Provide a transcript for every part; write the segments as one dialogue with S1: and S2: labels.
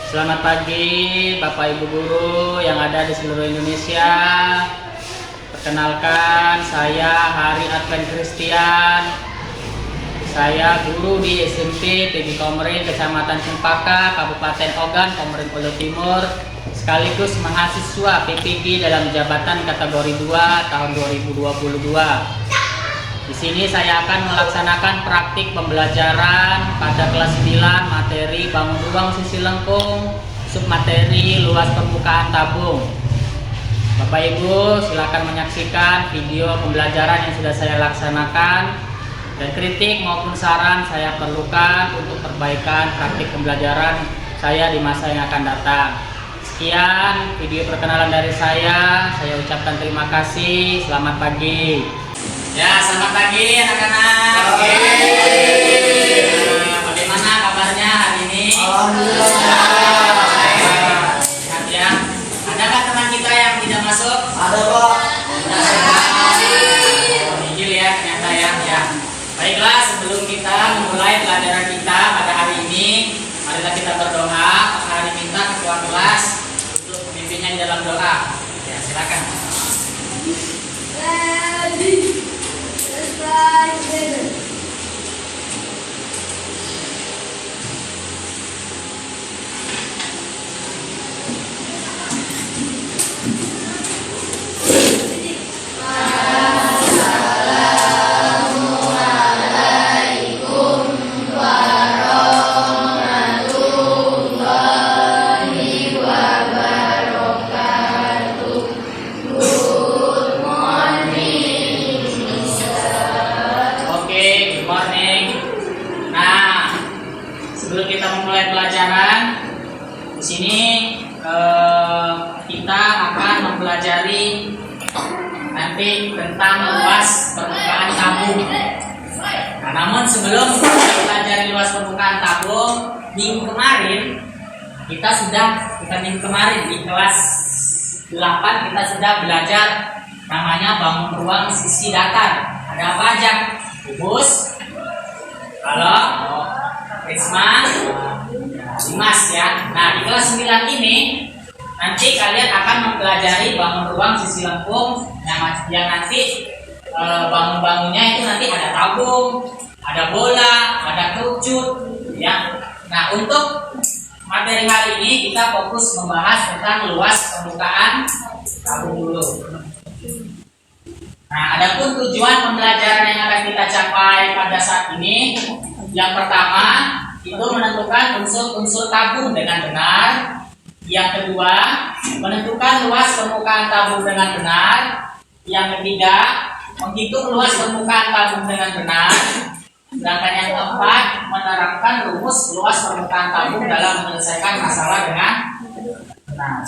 S1: Selamat pagi Bapak Ibu Guru yang ada di seluruh Indonesia. Perkenalkan, saya Hari Advent Christian. Saya guru di SMP PB Komering, Kecamatan Cempaka, Kabupaten Ogan, Komering Ulu Timur, sekaligus mahasiswa PPG dalam jabatan kategori 2 tahun 2022. Di sini saya akan melaksanakan praktik pembelajaran pada kelas 9 materi bangun ruang sisi lengkung, submateri luas permukaan tabung. Bapak Ibu silakan menyaksikan video pembelajaran yang sudah saya laksanakan, dan kritik maupun saran saya perlukan untuk perbaikan praktik pembelajaran saya di masa yang akan datang. Sekian video perkenalan dari saya ucapkan terima kasih, selamat pagi. Ya, selamat pagi anak-anak. Bagaimana kabarnya hari ini? Alhamdulillah. Sehat ya. Adakah teman kita yang tidak masuk?
S2: Ada, Pak.
S1: Injil ya, ternyata ya. Baiklah, sebelum kita memulai pelajaran kita pada hari ini, marilah kita berdoa. Pak Hari minta ketua kelas untuk memimpinnya di dalam doa. Ya, silakan. Sebelum kita memulai pelajaran, di sini kita akan mempelajari nanti tentang luas permukaan tabung. Nah, namun sebelum kita pelajari luas permukaan tabung, minggu kemarin di kelas 8 kita sudah belajar namanya bangun ruang sisi datar. Ada apa aja? Kubus, kalau Risma, Dimas ya. Nah, di kelas 9 ini nanti kalian akan mempelajari bangun ruang sisi lengkung yang nanti bangun-bangunnya itu nanti ada tabung, ada bola, ada kerucut ya. Nah, untuk materi hari ini kita fokus membahas tentang luas permukaan tabung dulu. Nah, adapun tujuan pembelajaran yang akan kita capai pada saat ini, yang pertama itu menentukan unsur-unsur tabung dengan benar. Yang kedua, menentukan luas permukaan tabung dengan benar. Yang ketiga, menghitung luas permukaan tabung dengan benar. Sedangkan yang keempat, menerapkan rumus luas permukaan tabung dalam menyelesaikan masalah dengan benar.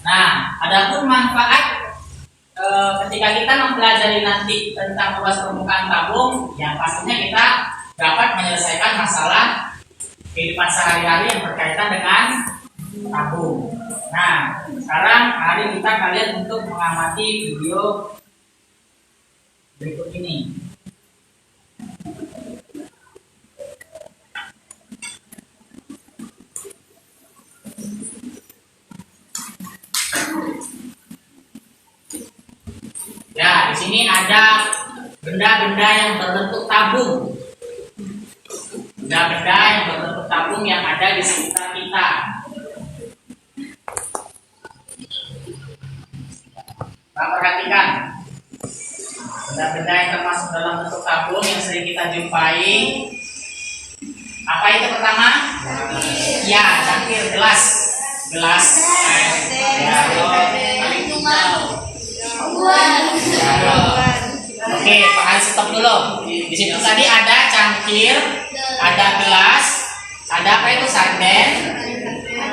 S1: Nah, adapun manfaat ketika kita mempelajari nanti tentang luas permukaan tabung, yang pastinya kita dapat menyelesaikan masalah kehidupan sehari-hari yang berkaitan dengan tabung. Nah, sekarang hari kita kalian untuk mengamati video berikut ini. Ya, di sini ada benda-benda yang berbentuk tabung. Benda-benda yang berbentuk tabung yang ada di sekitar kita. Kita perhatikan benda-benda yang termasuk dalam bentuk tabung yang sering kita jumpai. Apa itu pertama? Ya, cangkir, gelas. Ya, Oke, Pak Hari stop dulu. Di situ tadi ada cangkir, ada gelas, ada apa itu sarden,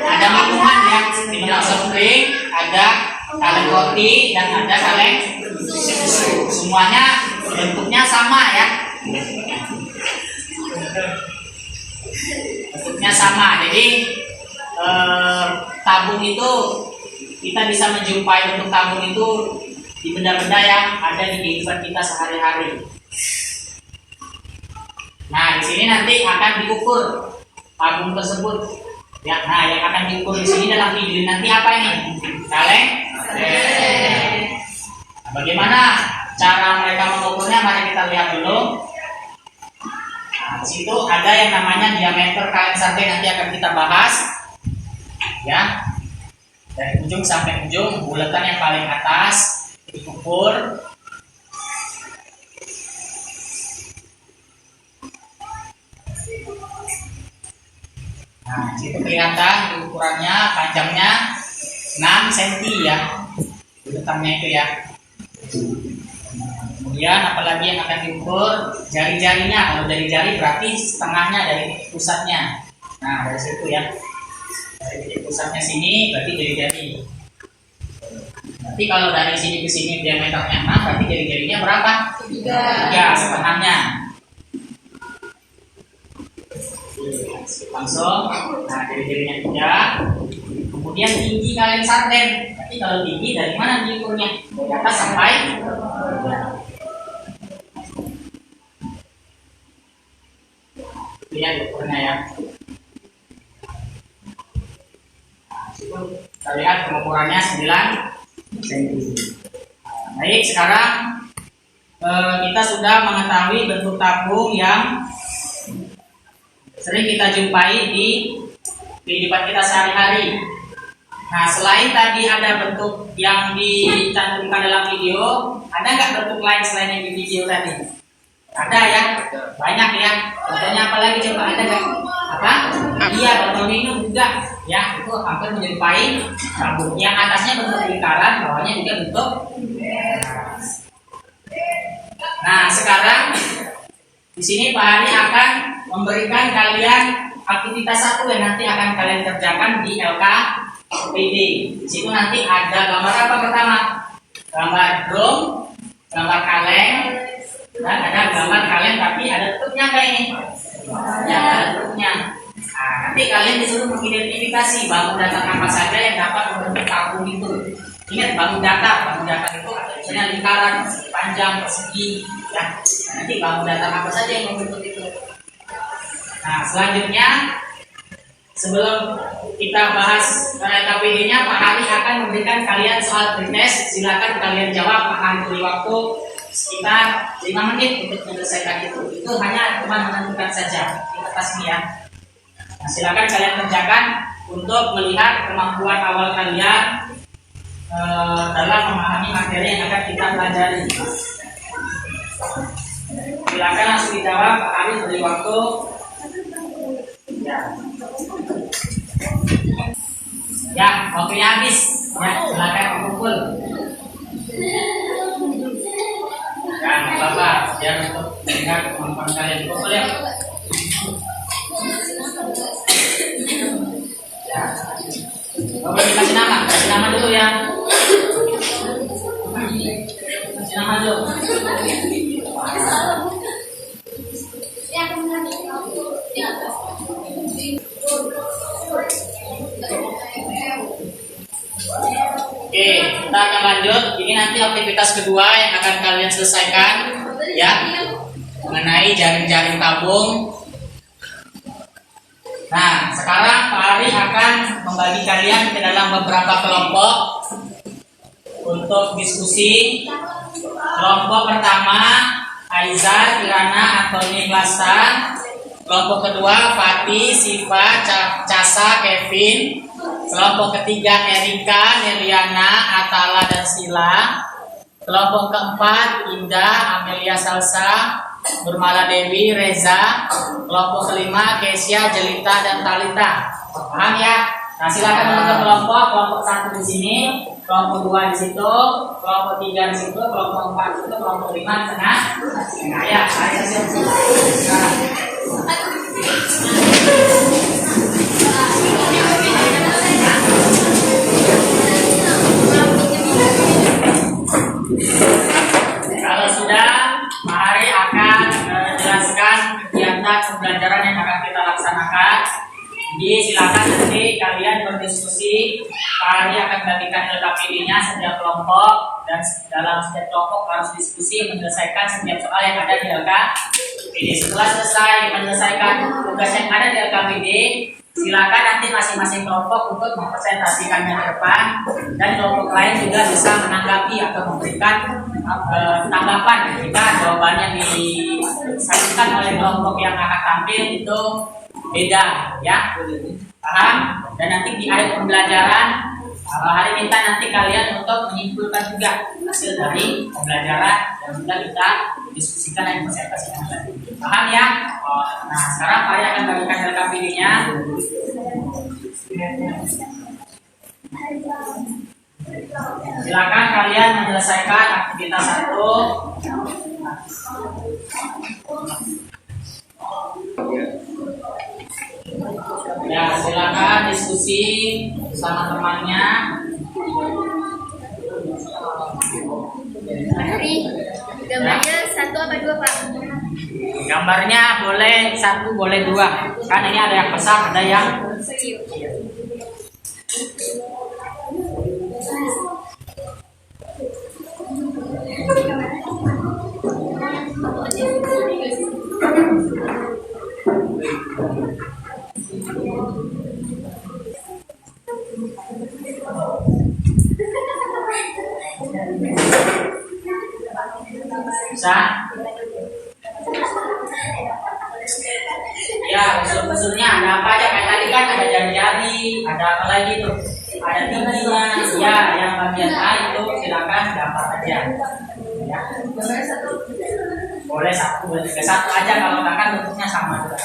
S1: ada minuman yang diminum soft drink, ada kaleng roti dan ada kaleng susu. Semuanya bentuknya sama ya. Bentuknya sama. Jadi tabung itu kita bisa menjumpai bentuk tabung itu di benda-benda yang ada di kehidupan kita sehari-hari. Nah, di sini nanti akan diukur tabung tersebut Ya, nah yang akan diukur di sini dalam video nanti apa ini? Kaleng. Nah, bagaimana cara mereka mengukurnya? Mari kita lihat dulu. Nah, di situ ada yang namanya diameter kaleng sarden, nanti akan kita bahas. Ya, dari ujung sampai ujung, bulatan yang paling atas diukur. Nah, itu kelihatan ukurannya, panjangnya 6 cm ya, bulatannya itu ya. Kemudian apalagi yang akan diukur? Jari-jarinya. Kalau jari-jari berarti setengahnya dari titik pusatnya. Nah, dari situ ya. Dari titik pusatnya sini berarti jari-jari. Nanti kalau dari sini ke sini diameternya 6, berarti jari-jarinya berapa? 3 setengahnya. Langsung, nah jari-jarinya 3. Kemudian tinggi kaleng sarden. Berarti kalau tinggi dari mana diukurnya? Dari atas sampai itu ya ukurnya ya. Nah, kita lihat pengukurannya 9 cm. Baik, sekarang kita sudah mengetahui bentuk tabung yang sering kita jumpai di kehidupan kita sehari-hari. Nah, selain tadi ada bentuk yang dicantumkan dalam video, ada nggak bentuk lain selain yang di video tadi? Ada ya, banyak ya. Contohnya apa lagi coba, ada nggak? Apa? Iya, botol minum juga. Ya, itu hampir menyerupai tabung. Yang atasnya bentuk lingkaran, bawahnya juga bentuk. Nah, sekarang di sini Pak Hari akan memberikan kalian aktivitas satu yang nanti akan kalian kerjakan di LKPD. Di situ nanti ada gambar apa pertama? Gambar drum, gambar kaleng, dan ada gambar kaleng tapi ada tutupnya kayak ini. Ya, ada tutupnya. Nah, nanti kalian disuruh mengidentifikasi bangun datar apa saja yang dapat membentuk tabung itu. Ingat bangun datar itu ada misalnya lingkaran, panjang, persegi, ya. Nah, nanti bangun datar apa saja yang membentuk itu. Nah, selanjutnya sebelum kita bahas KPD-nya, Pak Hari akan memberikan kalian soal pretest. Silakan kalian jawab. Pak Hari beri waktu sekitar 5 menit untuk menyelesaikan itu. Itu hanya cuma menentukan saja di kertas ini ya. Nah, silakan kalian kerjakan untuk melihat kemampuan awal kalian dalam memahami materi yang akan kita pelajari. Silakan langsung dijawab. Pak Hari beri waktu. Ya, waktunya habis. Ya, silakan kumpul. Ya, nggak apa-apa. Biar untuk melihat kemampuan kalian kumpul ya. Ya. Coba dikasih nama. Kasih nama dulu ya. Kasih nama dulu. Oke, kita akan lanjut. Ini nanti aktivitas kedua yang akan kalian selesaikan, ya, mengenai jaring-jaring tabung. Nah, sekarang Pak Ari akan membagi kalian ke dalam beberapa kelompok untuk diskusi. Kelompok pertama, Aizar, Kirana, Antoni, Klasta. Kelompok kedua, Fatih, Siva, Casa, Kevin. Kelompok ketiga, Erika, Neriana, Atala, dan Sila. Kelompok keempat, Indah, Amelia, Salsa, Nurmala Dewi, Reza. Kelompok kelima, Kesia, Jelita, dan Talita. Paham ya? Nah, silakan untuk kelompok. Kelompok 1 di sini, kelompok 2 di situ, kelompok 3 di situ, kelompok 4 di situ, kelompok 5 di tengah. Nah, ya, saya siap. Kalau sudah, Pak Hari akan menjelaskan kegiatan pembelajaran yang akan kita laksanakan. Jadi silakan nanti kalian berdiskusi. Pak Hari akan bagikan LKPD-nya setiap kelompok, dan dalam setiap kelompok harus diskusi menyelesaikan setiap soal yang ada di LKPD. Setelah selesai menyelesaikan tugas yang ada di LKPD, Silakan nanti masing-masing kelompok untuk mempresentasikannya ke depan, dan kelompok lain juga bisa menanggapi atau memberikan tanggapan jika jawabannya disajikan oleh kelompok yang akan tampil itu beda, ya. Paham? Dan nanti di akhir pembelajaran hari kita nanti kalian untuk menyimpulkan juga hasil dari pembelajaran dan juga kita diskusikan dan presentasikan lagi. Paham ya? Nah, sekarang kalian akan bagikan LKPD-nya. Silakan kalian menyelesaikan aktivitas 1. Ya, silakan diskusi sama temannya.
S2: Gambarnya 1 apa 2, Pak?
S1: Gambarnya boleh 1, boleh 2. Kan ini ada yang besar, ada yang
S2: kecil.
S1: bisa? Ya, usul-usulnya ada apa aja? Kayak tadi kan ada jari-jari, ada apa lagi tuh? Ada tingginya, ya, yang bagian A itu silakan dapat aja. Ya. Boleh 1, boleh 3, 1 aja kalau kan bentuknya sama juga.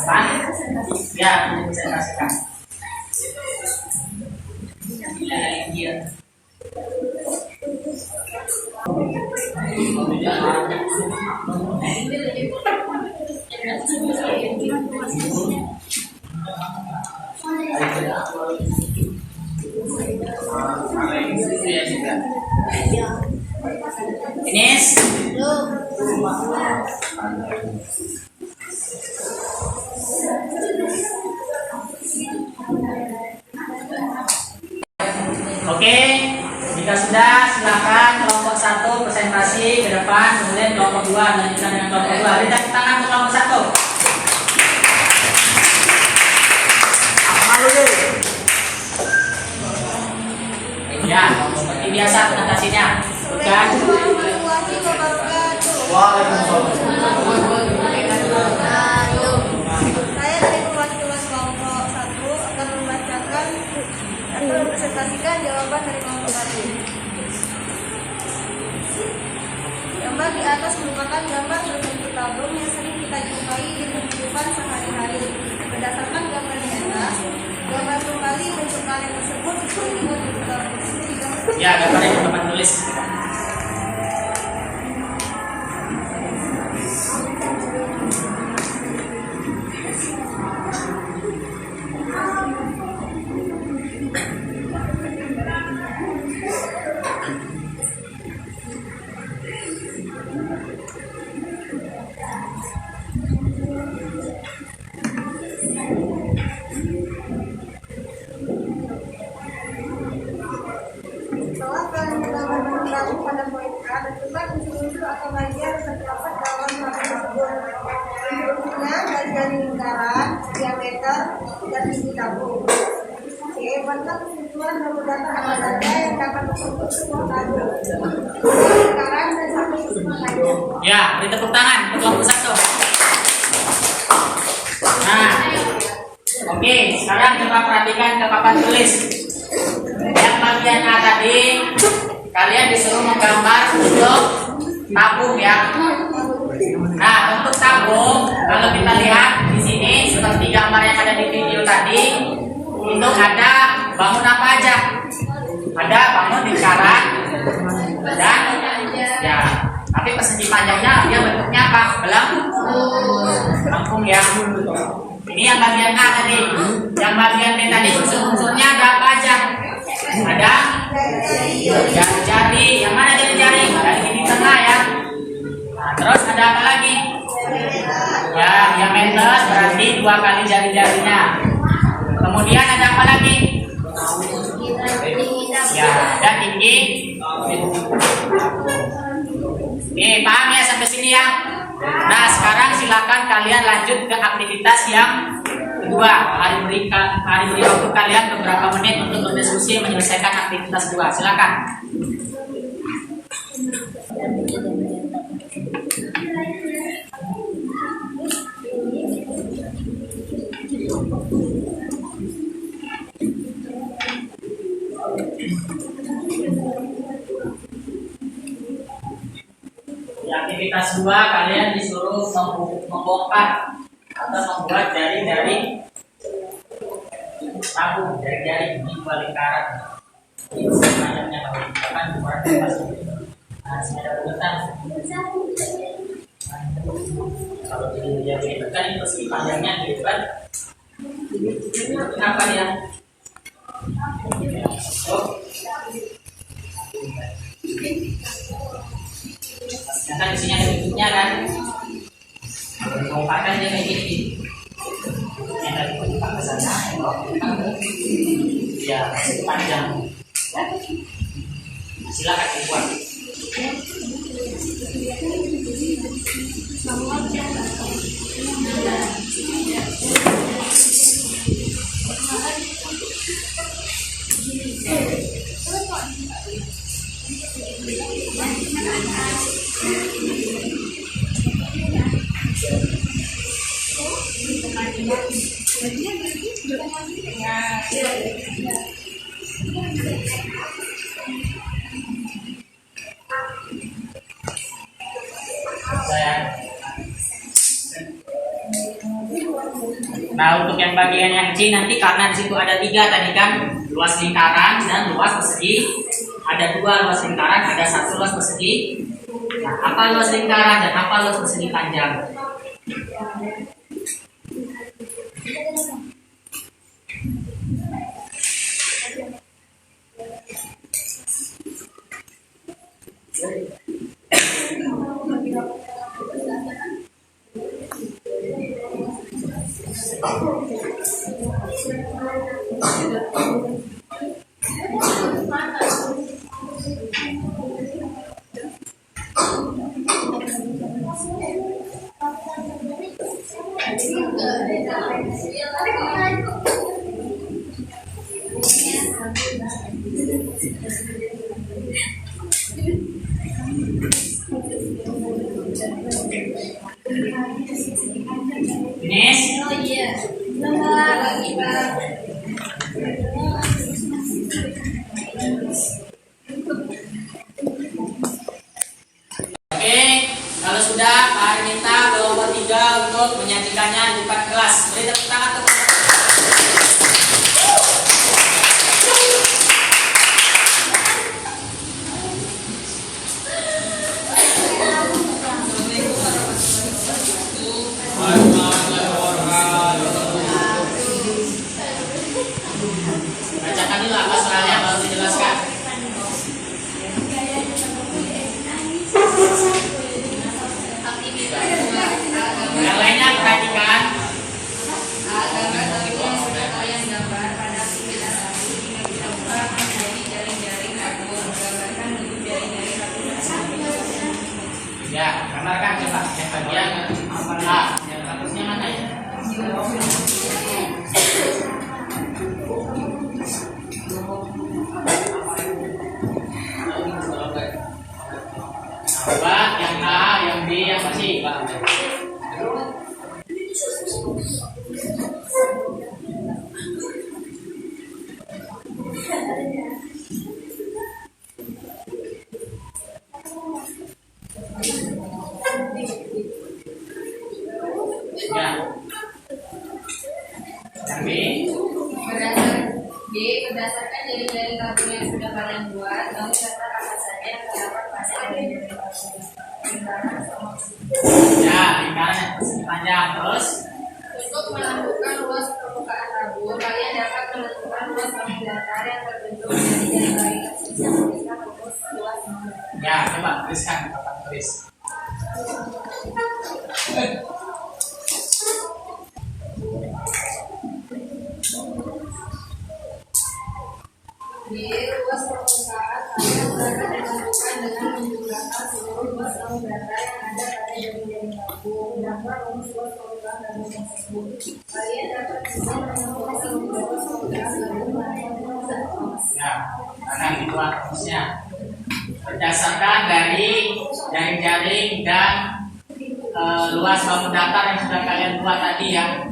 S1: Apa? Ya, presentasikan. Ya, Ines. Oke, jika sudah silakan kelompok 1 presentasi ke depan, kemudian kelompok 2 lanjutkan dengan kelompok 2. Beri tepuk tangan untuk kelompok 1. Ya, seperti biasa presentasinya. Bukan.
S2: Saya dari perwakilan kelompok 1 akan membacakan atau mempresentasikan jawaban dari kelompok 1. Gambar di atas merupakan gambar berbentuk tabung yang sering kita jumpai di kehidupan sehari-hari. Berdasarkan gambar di atas, gambar kembali bentuk kalian tersebut sesuai dengan bentuk tabung tersebut.
S1: Ya, gambar yang teman tulis.
S2: Setelah kalian menggambar bentuk tabung pada poin A, tentukan unsur-unsur atau bagian terdapat dalam tabung tersebut. Bentuknya garis-garis lingkaran, diameter, dan tinggi tabung. C. Buatkan kesimpulan dan data apa saja yang dapat disebut sebuah tabung. Lingkaran dan satu kesimpulan lainnya.
S1: Ya, beri tepuk tangan untuk kelompok 1. Nah, oke, sekarang coba perhatikan ke papan tulis. Yang bagian A tadi, kalian disuruh menggambar bentuk tabung ya. Nah, untuk tabung, kalau kita lihat di sini seperti gambar yang ada di video tadi, itu ada bangun apa aja? Ada bangun lingkaran dan ya. Tapi persegi panjangnya dia bentuknya apa? Melengkung ya. Ini yang bagian A tadi. Yang bagian B tadi unsur-unsurnya ada apa aja? Ada jari-jari. Yang mana jari-jari? Dari sini tengah ya. Nah, terus ada apa lagi? Ya, diameter berarti 2 kali jari-jarinya. Kemudian ada apa lagi? Ya, dan tinggi. Paham ya sampai sini ya. Nah, sekarang silakan kalian lanjut ke aktivitas yang kedua. Hari beri waktu kalian beberapa menit untuk berdiskusi menyelesaikan aktivitas 2. Silakan. Di aktivitas 2 kalian disuruh membongkar atau membuat jaring-jaring tabung, jaring-jaring ini 2 lingkaran. Ini panjangnya kan buat pasti. Nah, sini ada urutan. Kalau jadi kan ini pasti panjangnya gitu kan. Kenapa ya? Oh. Karena di sini ada bentuknya kan, bongkarkan dia kayak gini. Yang dari bentuk ke sana, ya masih panjang. Ya. Silakan dibuat. Nah, untuk yang bagian yang C nanti karena di situ ada 3 tadi kan, luas lingkaran dan luas persegi. Ada 2 luas lingkaran, ada 1 luas persegi. Nah, apa luas lingkaran dan apa luas persegi panjang? Kalau sudah, Pak minta kelompok 3 untuk menyajikannya di depan kelas. Beri tepuk tangan teman-teman. Bacakan dulu apa soalnya baru dijelaskan. Yang lainnya perhatikan. Ya, gambarkan coba yang bagian apa yang harusnya mana ya? Coba yang A, yang B, yang C, Pak. Ya. Yang B.
S3: Berdasarkan jari-jari tabung yang sudah kalian buat, kamu daftar apa saja yang terdapat pada jari-jari tabung.
S1: Ya, lingkaran yang persegi panjang. Terus
S3: Untuk menentukan luas permukaan tabung, kalian dapat menentukan luas tabung datar yang terbentuk dari jari-jari yang bisa mengukur luas tabung.
S1: ya, coba tuliskan, papan tulis.
S3: Di luas permukaan, kalian dapat menentukan dengan menggunakan seluruh luas tabung datar yang ada pada menjadi tabung. Sedangkan rumus luas permukaan dan rumus tersebut, kalian dapat juga menemukan luas permukaan dan rumus.
S1: Ya, karena itu rumusnya berdasarkan dari jaring-jaring dan luas bangun datar yang sudah kalian buat tadi ya.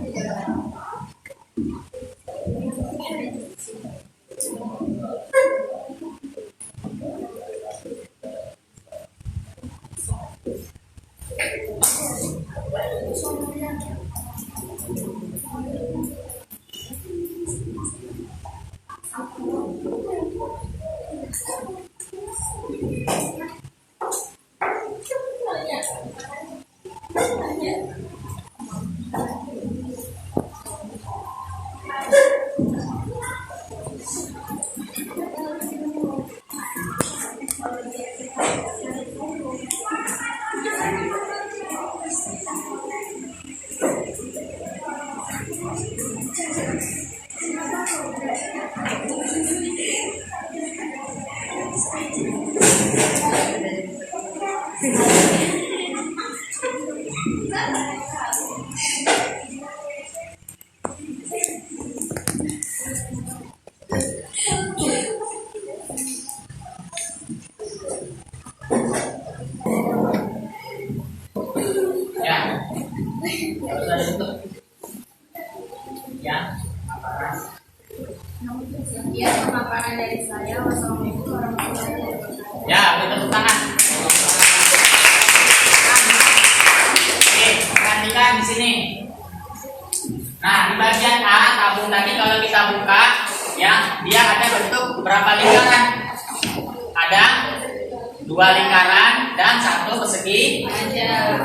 S3: Ya, pemaparan dari saya. Wassalamualaikum warahmatullahi wabarakatuh.
S1: Ya, tepuk tangan. Oke, perhatikan di sini. Nah, di bagian A tabung tadi kalau kita buka, ya, dia ada bentuk berapa lingkaran? Ada 2 lingkaran dan 1 persegi.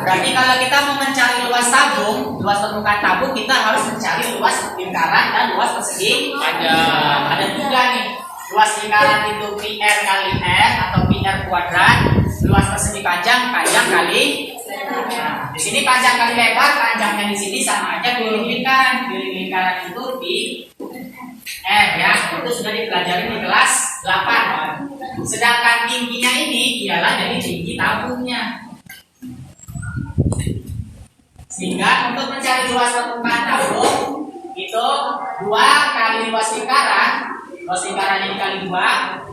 S1: Berarti kalau kita mau mencari luas tabung, luas permukaan tabung, kita harus mencari luas lingkaran dan luas persegi. Ada 3 nih. Luas lingkaran itu PR kali R atau PR kuadrat. Luas persegi panjang kali. Nah, di sini panjang kali lebar, panjangnya di sini sama aja keliling lingkaran. Keliling lingkaran itu di R ya. Itu sudah dipelajari di kelas 8. Sedangkan tingginya ini ialah dari tinggi tabungnya. Sehingga untuk mencari luas permukaan tabung itu 2 kali luas lingkaran. Luas lingkaran ini kali 2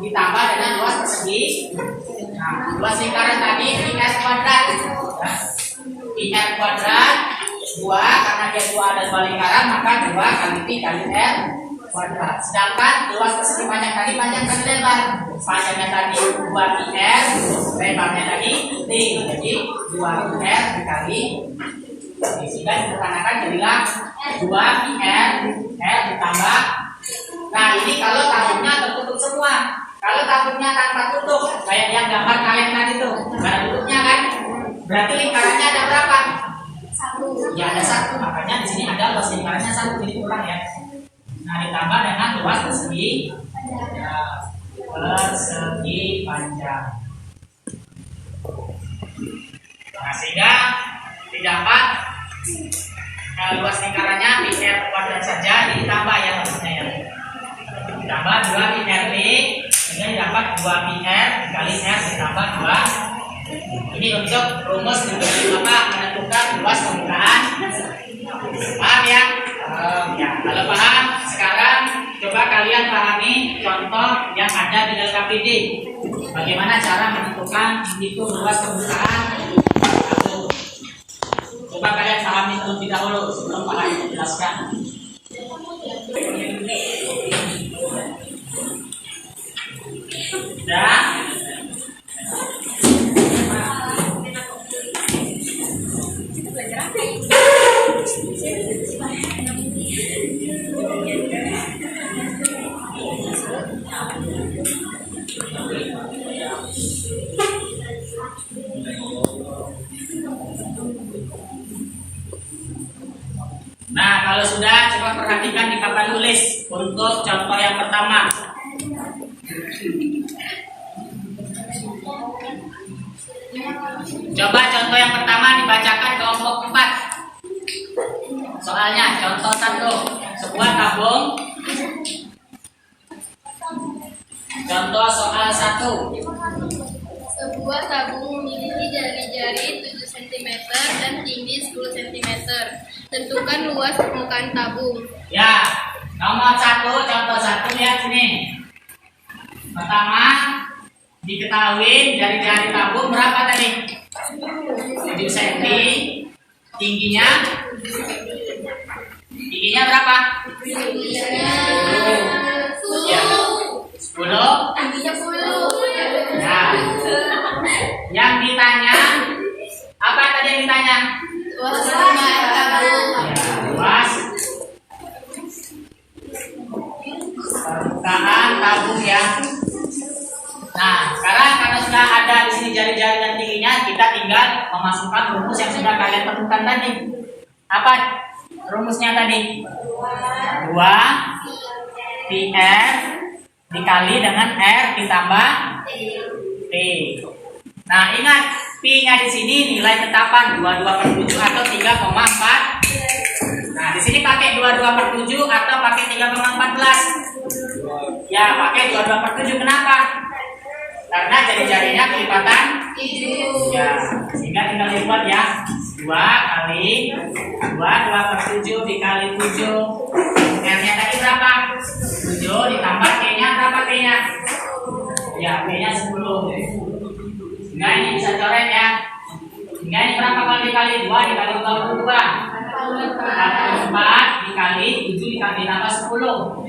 S1: ditambah dengan luas persegi. Nah, luas lingkaran tadi PR kuadrat. Ya. PR kuadrat 2 karena dia 2 ada 2 lingkaran maka 2 kali Pi kali R kuadrat. Sedangkan luas persegi panjang kali lebar. Panjangnya tadi 2 PR, lebarnya tadi T. Jadi 2 PR dikali sehingga disederhanakan jadilah 2 PR R ditambah. Nah, ini kalau tabungnya tertutup semua. Kalau tabungnya tanpa tutup, kayak yang gambar kalian tadi tuh, nggak ada tutupnya kan? Berarti lingkarannya ada berapa? 1. Ya ada 1, makanya di sini ada luas lingkarannya 1, jadi kurang ya. Nah, ditambah dengan luas persegi panjang. Nah, sehingga didapat luas lingkarannya PR kuadrat saja ditambah ya maksudnya ya. Ditambah 2 PR P sehingga didapat 2 PR kali R ditambah 2. Ini untuk rumus menentukan luas permukaan. Paham ya? Ya, kalau paham sekarang coba kalian pahami contoh yang ada di LKPD. Bagaimana cara menentukan itu luas permukaan tabung. Coba kalian pahami terlebih dahulu sebelum Pak Ayu menjelaskan. Dan nah, kalau sudah coba perhatikan di papan tulis untuk contoh yang pertama. Coba contoh yang pertama dibacakan kelompok 4. Soalnya contoh 1, sebuah tabung. Contoh soal 1.
S3: Sebuah tabung memiliki jari-jari 7 cm dan tinggi 10 cm. Tentukan luas permukaan tabung.
S1: Ya, nomor 1, contoh 1 lihat sini. Pertama, diketahui jari-jari tabung berapa tadi? 7 cm. Tingginya berapa? Ya, 10. Nah, yang ditanya apa tadi yang ditanya?
S3: Luas permukaan tabung.
S1: Ya, luas permukaan tabung ya. Nah, sekarang karena sudah ada di sini jari-jari dan tingginya, kita tinggal memasukkan rumus yang sudah kalian temukan tadi. Apa rumusnya tadi? 2 PR dikali dengan R ditambah P. Nah, ingat P-nya di sini nilai tetapan 22/7 atau 3,4. Nah, di sini pakai 22/7 atau pakai 3,14? Ya, pakai 22/7. Kenapa? Karena jari-jarinya kelipatan 7. Ya, sehingga tinggal dibuat ya. 2 kali 2/7 dikali 7. R-nya tadi berapa? 7 ditambah T-nya berapa T-nya? Ya, T-nya 10. Sehingga ini bisa coret ya. Sehingga ini berapa kali dikali 2 dikali 22? 44 dikali 7 dikali tambah 10.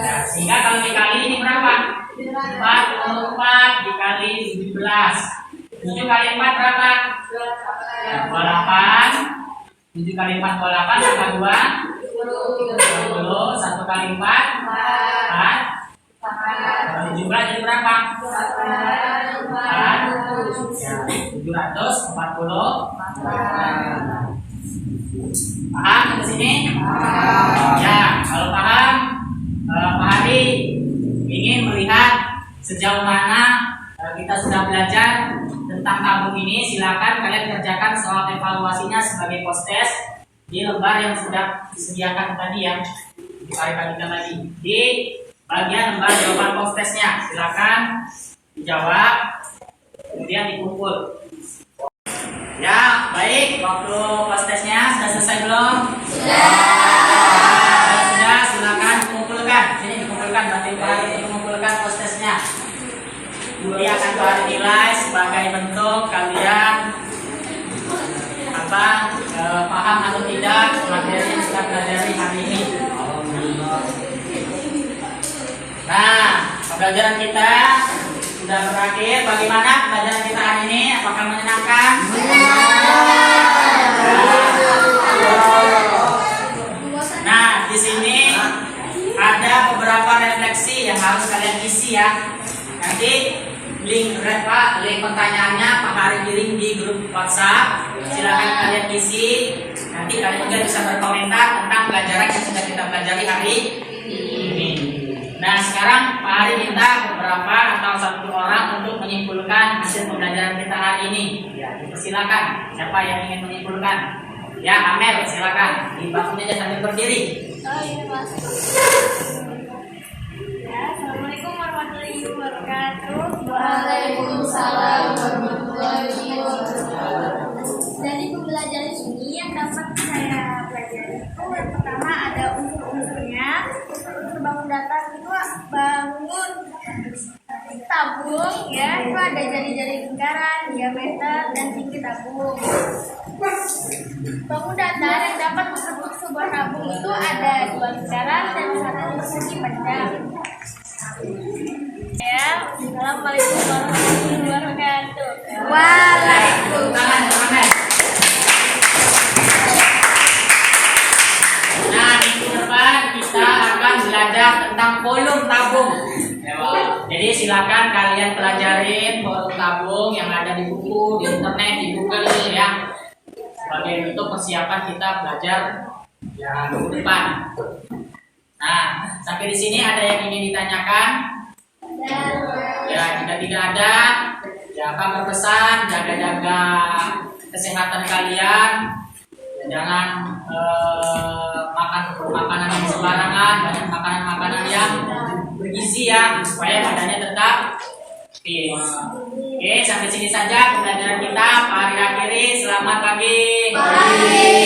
S1: Nah, sehingga kalau dikali ini berapa? 44 dikali 17. 7 kali 4 berapa? 28. 7 kali 4 28 tambah 2 30. 1 kali 4 4. Kalau dijumlah jadi berapa? 740. Paham sampai sini? Ya, kalau paham, Pak Hadi ingin melihat sejauh mana kita sudah belajar tentang tabung ini. Silakan kalian kerjakan soal evaluasinya sebagai post test di lembar yang sudah disediakan tadi ya, di kita tadi di bagian lembar jawaban post testnya. Silakan dijawab kemudian dikumpul. Ya, baik. Waktu post testnya sudah selesai belum? Sudah, silakan kumpulkan. Sini dikumpulkan, bantu Pak Ari mengumpulkan post testnya. Dia akan Pak Ari nilai sebagai bentuk kalian paham atau tidak materi yang sudah pelajari hari ini. Nah, pembelajaran kita sudah berakhir. Bagaimana pembelajaran kita hari ini? Apakah menyenangkan? Nah, di sini ada beberapa refleksi yang harus kalian isi ya. Nanti link pertanyaannya Pak Hari kirim di grup WhatsApp. Silakan kalian isi. Nanti kalian juga bisa berkomentar tentang pelajaran yang sudah kita pelajari hari ini. Nah, sekarang Pak Hari minta beberapa atau satu orang untuk menyimpulkan hasil pembelajaran kita hari ini. Ya, silakan. Siapa yang ingin menyimpulkan? Ya, Amel, silakan. Dibangun aja sambil berdiri.
S3: Oh iya, Mas. Ya, Assalamualaikum warahmatullahi wabarakatuh. Waalaikumsalam warahmatullahi wabarakatuh. Dari pembelajaran ini yang dapat saya pelajari itu yang pertama ada unsur-unsurnya. Unsur bangun datar itu bangun tabung ya, itu ada jari-jari lingkaran, diameter dan tinggi tabung. Bangun datar yang dapat membentuk sebuah tabung itu ada 2 lingkaran dan 1 persegi panjang. Ya, Assalamualaikum warahmatullahi wabarakatuh. Waalaikumsalam.
S1: Nah, minggu depan kita akan belajar tentang volume tabung. Jadi silakan kalian pelajarin volume tabung yang ada di buku, di internet, di Google ya. Sebagai bentuk persiapan kita belajar ya minggu depan. Nah, sampai di sini ada yang ingin ditanyakan? Ya, jika tidak ada, ya Kak berpesan jaga-jaga kesehatan kalian. Jangan makan makanan yang sembarangan, banyak makanan-makanan yang bergizi ya, supaya badannya tetap fit. Oke, Oke, sampai sini saja pembelajaran kita. Pak Hari akhiri, selamat pagi.
S3: Pagi.